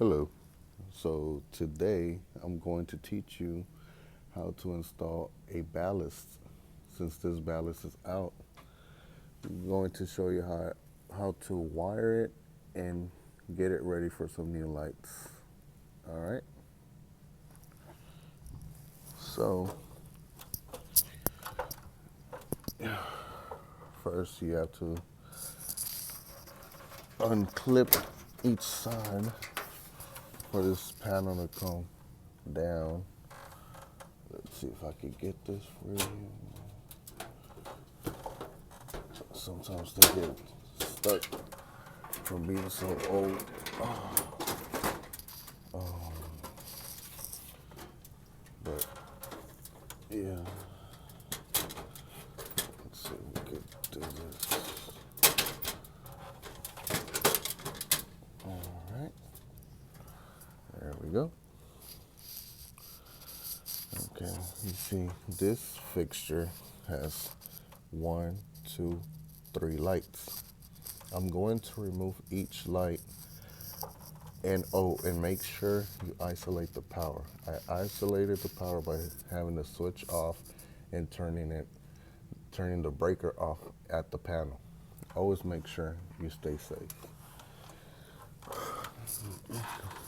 Hello. So today I'm going to teach you how to install a ballast. Since this ballast is out, I'm going to show you how to wire it and get it ready for some new lights. All right. So first you have to unclip each side for this panel to come down. Let's see if I can get this for you. Sometimes they get stuck from being so old. But yeah, let's see if we can do this. All right, there we go. Okay, you see this fixture has 1, 2, 3 lights. I'm going to remove each light and make sure you isolate the power. I isolated the power by having the switch off and turning the breaker off at the panel. Always make sure you stay safe.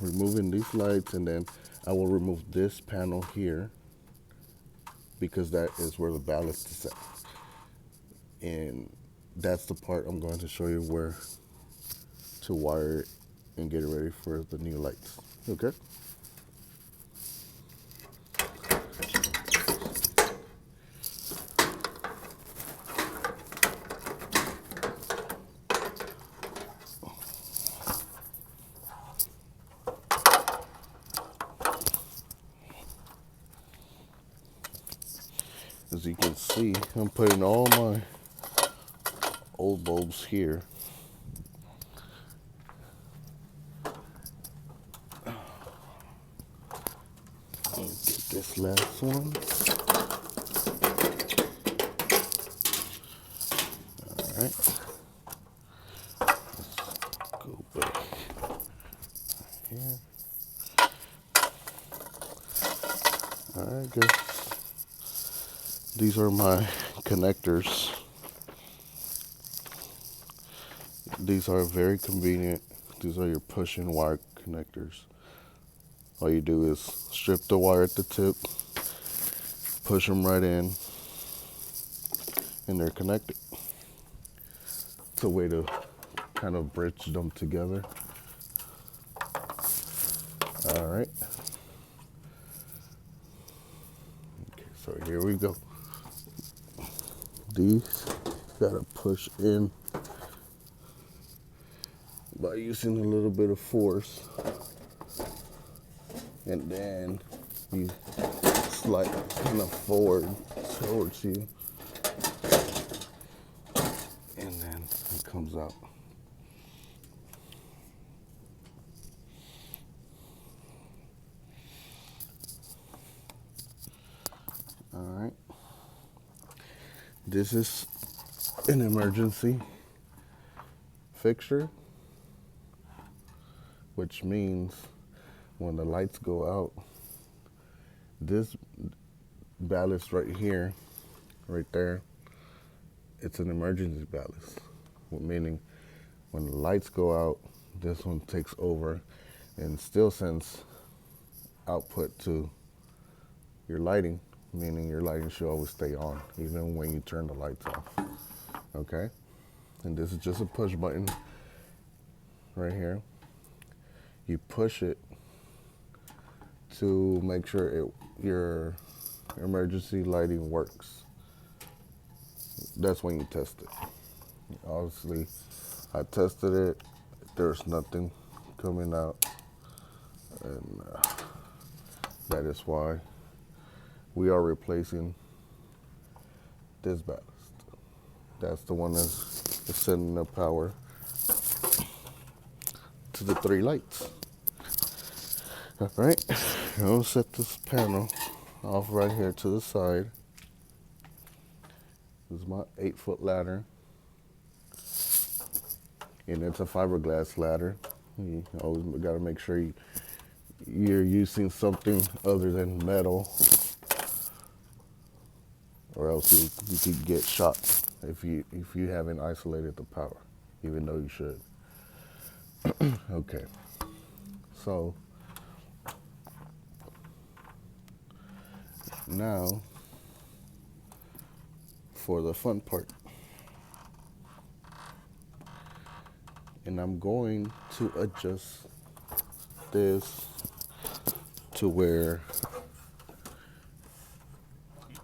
Removing these lights, and then I will remove this panel here because that is where the ballast is at. And that's the part I'm going to show you where to wire it and get it ready for the new lights. Okay? As you can see, I'm putting all my old bulbs here. Get this last one. All right. Let's go back here. All right, good. These are my connectors. These are very convenient. These are your push-in wire connectors. All you do is strip the wire at the tip, push them right in, and they're connected. It's a way to kind of bridge them together. All right. Okay, so here we go. These gotta push in by using a little bit of force, and then you slide kind of forward towards you, and then it comes out. All right. This is an emergency fixture, which means when the lights go out, this ballast right here, right there, it's an emergency ballast, meaning when the lights go out, this one takes over and still sends output to your lighting, meaning your lighting should always stay on, even when you turn the lights off. Okay? And this is just a push button right here. You push it to make sure your emergency lighting works. That's when you test it. Obviously, I tested it. There's nothing coming out, and that is why we are replacing this ballast. That's the one that's sending the power to the 3 lights. All right, I'll set this panel off right here to the side. This is my 8-foot ladder, and it's a fiberglass ladder, You always got to make sure you're using something other than metal, or else you could get shot if you haven't isolated the power, even though you should. Okay, so now for the fun part. And I'm going to adjust this to where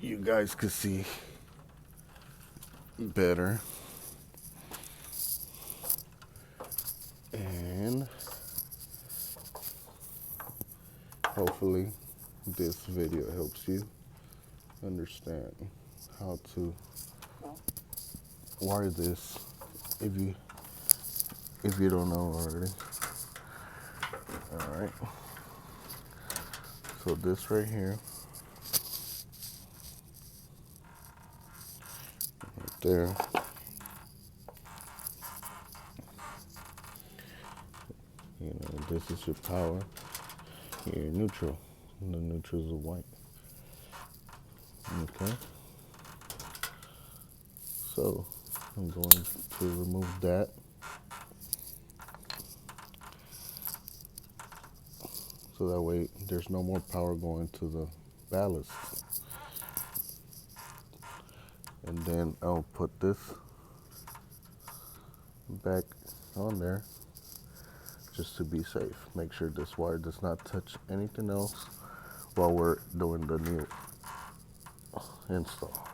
you guys could see better. And hopefully this video helps you understand how to wire this if you don't know already. All right. So this right here, right there, this is your power. Your neutral. And the neutral is white. Okay. So I'm going to remove that. So that way there's no more power going to the ballast. And then I'll put this back on there just to be safe. Make sure this wire does not touch anything else while we're doing the new install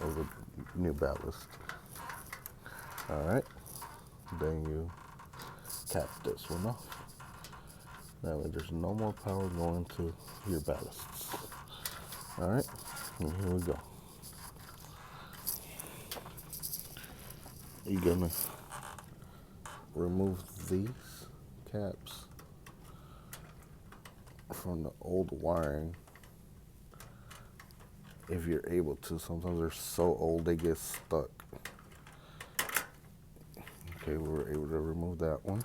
of the new ballast. All right, then you cap this one off. That way there's no more power going to your ballasts. All right, and here we go. You're gonna remove these caps from the old wiring if you're able to. Sometimes they're so old they get stuck. Okay, we were able to remove that one.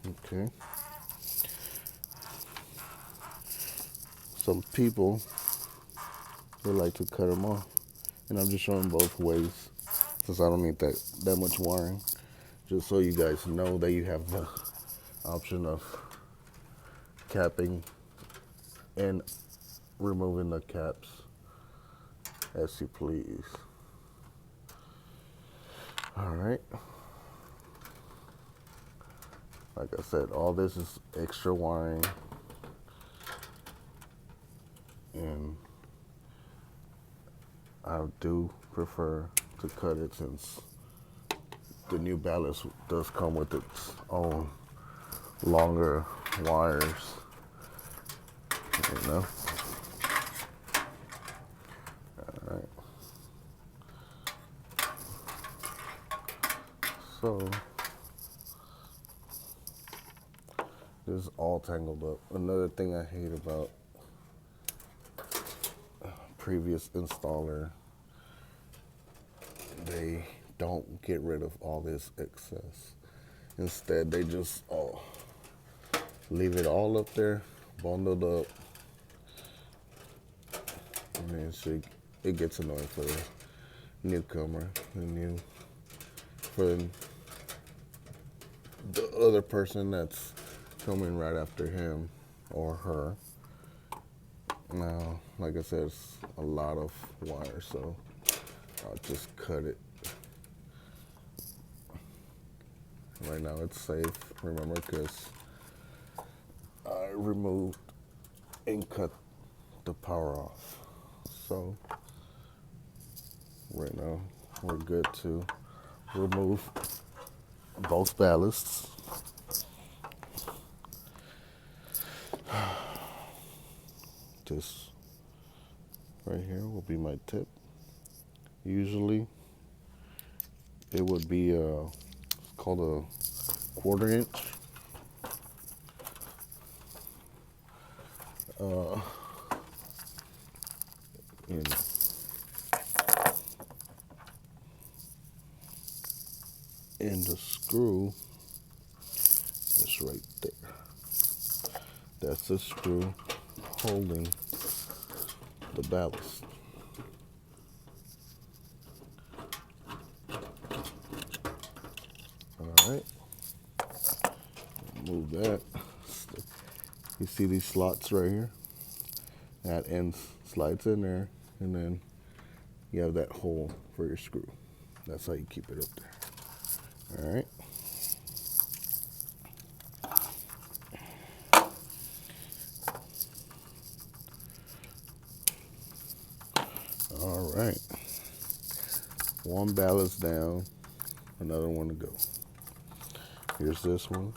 Okay. Some people would like to cut them off, and I'm just showing both ways since I don't need that much wiring. Just so you guys know that you have the option of capping and removing the caps as you please. All right. Like I said, all this is extra wiring, and I do prefer to cut it since the new ballast does come with its own longer wires, you know. All right. So this is all tangled up. Another thing I hate about previous installer, they don't get rid of all this excess. Instead, they just leave it all up there, bundled up, and then it gets annoying for the newcomer, for the other person that's coming right after him or her. Now, like I said, it's a lot of wire, so I'll just cut it. Right now it's safe, remember, because I removed and cut the power off. So right now we're good to remove both ballasts. This right here will be my tip. Usually it would be it's called a 1/4 inch. And And the screw is right there. That's the screw holding the ballast. All right, move that. You see these slots right here? That end slides in there, and then you have that hole for your screw. That's how you keep it up there. All right. All right. One ballast down, another one to go. Here's this one.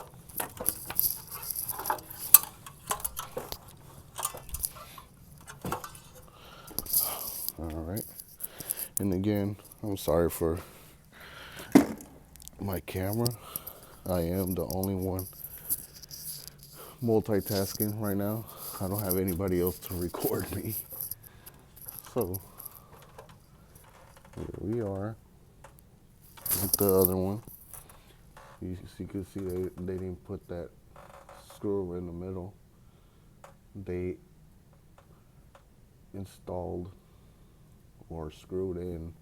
All right. And again, I'm sorry for my camera. I am the only one multitasking right now. I don't have anybody else to record me. So here we are with the other one. You can see they didn't put that screw in the middle. They installed or screwed in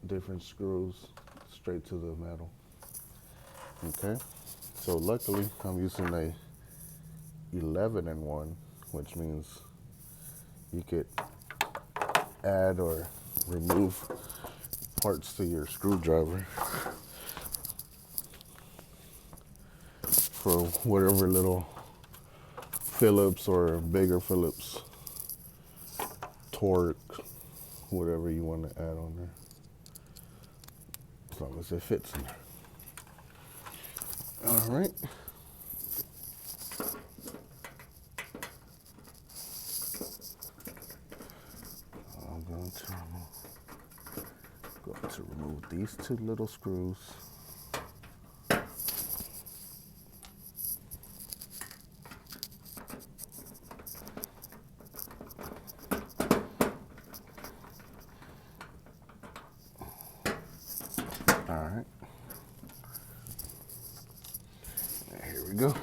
different screws straight to the metal. Okay, so luckily I'm using a 11-in-1, which means you could add or remove parts to your screwdriver for whatever little Phillips or bigger Phillips torque, whatever you want to add on there, as long as it fits in there. All right. I'm going to remove these two little screws. All right. Here we go.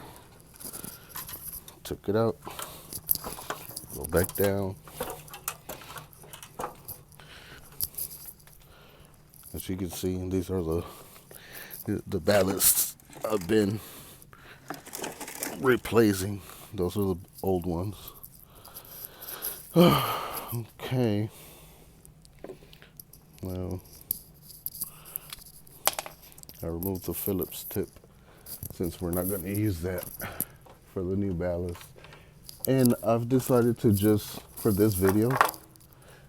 Took it out. Go back down. As you can see, these are the ballasts I've been replacing. Those are the old ones. Okay. Well, I removed the Phillips tip since we're not going to use that for the new ballast. And I've decided to just, for this video,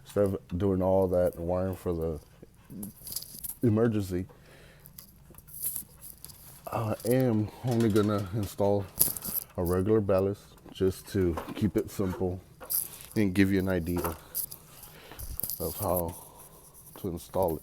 instead of doing all that wiring for the emergency, I am only going to install a regular ballast just to keep it simple and give you an idea of how to install it.